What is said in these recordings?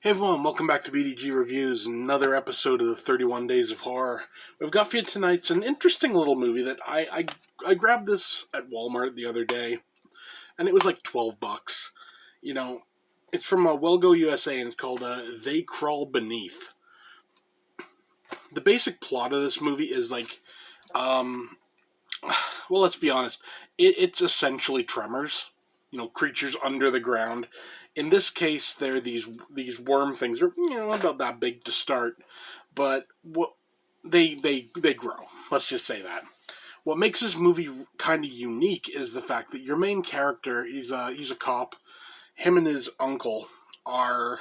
Hey everyone, welcome back to BDG Reviews, another episode of the 31 Days of Horror. We've got for you tonight's an interesting little movie that I grabbed this at Walmart the other day, and it was like 12 bucks. You know, it's from Wellgo USA, and it's called They Crawl Beneath. The basic plot of this movie is um, well, let's be honest, it's essentially Tremors. Creatures under the ground. In this case, they're these worm things. They're about that big to start, but what they grow. Let's just say that. What makes this movie kind of unique is the fact that your main character, he's a cop. Him and his uncle are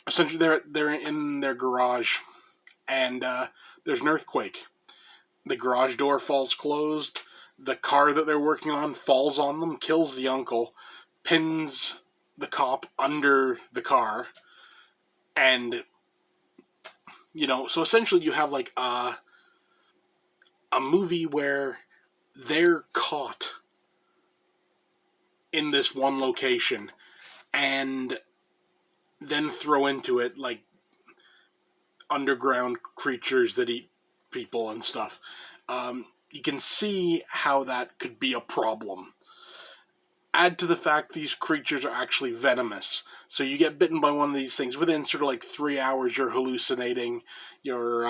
essentially they're in their garage, and there's an earthquake. The garage door falls closed. The car that they're working on falls on them, kills the uncle, pins the cop under the car, and so essentially you have like a movie where they're caught in this one location and then throw into it like underground creatures that eat people and stuff. You can see how that could be a problem. Add to the fact these creatures are actually venomous. So you get bitten by one of these things, within sort of like 3 hours you're hallucinating, you're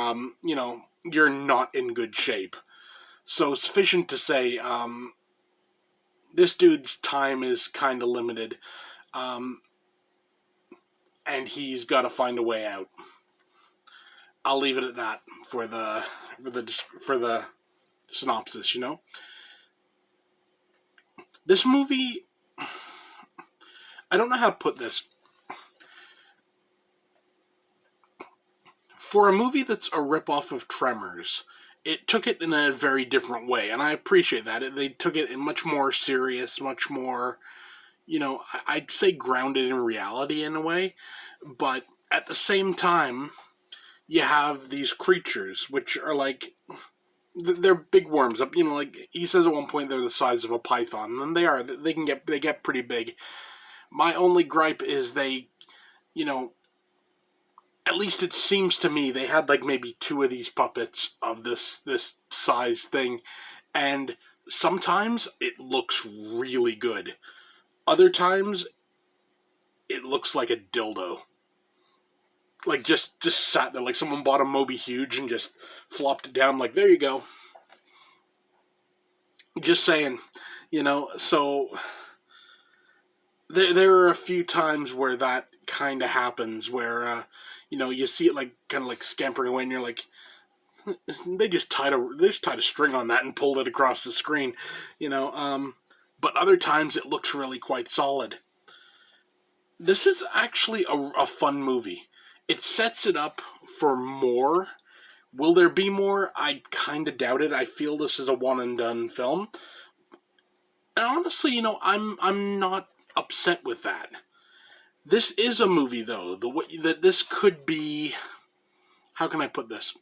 not in good shape. So sufficient to say, this dude's time is kind of limited, and he's got to find a way out. I'll leave it at that for the synopsis. This movie, I don't know how to put this. For a movie that's a ripoff of Tremors, it took it in a very different way, and I appreciate that. They took it in much more serious, much more, I'd say grounded in reality in a way, but at the same time, you have these creatures, which are like, they're big worms. Like he says at one point, they're the size of a python, and they are. They get pretty big. My only gripe is they, at least it seems to me, they had like maybe two of these puppets of this size thing, and sometimes it looks really good. Other times, it looks like a dildo. Like just sat there, like someone bought a Moby Huge and just flopped it down. Like, there you go. Just saying, So there are a few times where that kind of happens, where you see it like kind of like scampering away, and you're like, they just tied a string on that and pulled it across the screen, But other times it looks really quite solid. This is actually a fun movie. It sets it up for more. Will there be more? I kind of doubt it. I feel this is a one and done film. And honestly, I'm not upset with that. This is a movie, though. The way that this could be. How can I put this?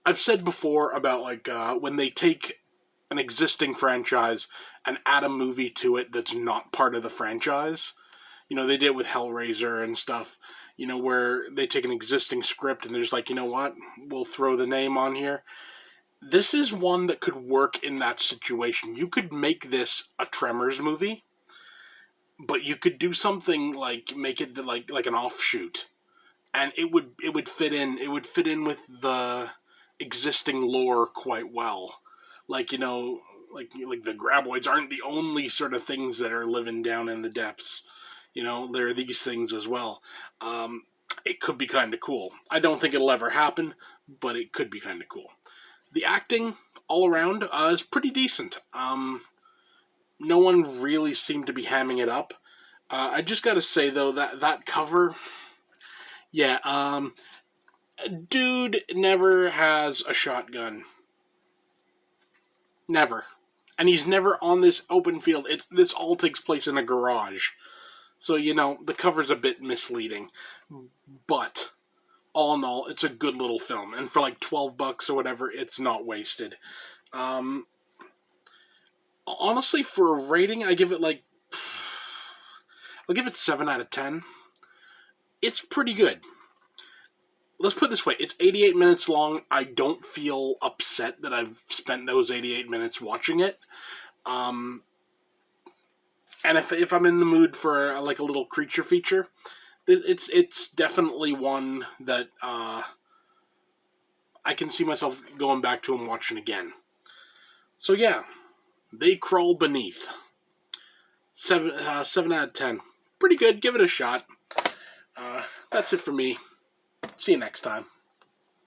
I've said before about like when they take an existing franchise and add a movie to it that's not part of the franchise. They did it with Hellraiser and stuff. Where they take an existing script and they're just like, you know what, we'll throw the name on here. This is one that could work in that situation. You could make this a Tremors movie, but you could do something like make it like an offshoot, and it would fit in. It would fit in with the existing lore quite well. Like like the graboids aren't the only sort of things that are living down in the depths. There are these things as well. It could be kind of cool. I don't think it'll ever happen, but it could be kind of cool. The acting all around is pretty decent. No one really seemed to be hamming it up. I just got to say though that cover, yeah, dude never has a shotgun. Never. And he's never on this open field. This all takes place in a garage. So, the cover's a bit misleading. But, all in all, it's a good little film. And for like 12 bucks or whatever, it's not wasted. Honestly, for a rating, I'll give it 7 out of 10. it's pretty good. Let's put it this way, it's 88 minutes long. I don't feel upset that I've spent those 88 minutes watching it. And if I'm in the mood for like a little creature feature, it's definitely one that I can see myself going back to and watching again. So yeah, They Crawl Beneath. 7 out of 10. Pretty good. Give it a shot. That's it for me. See you next time.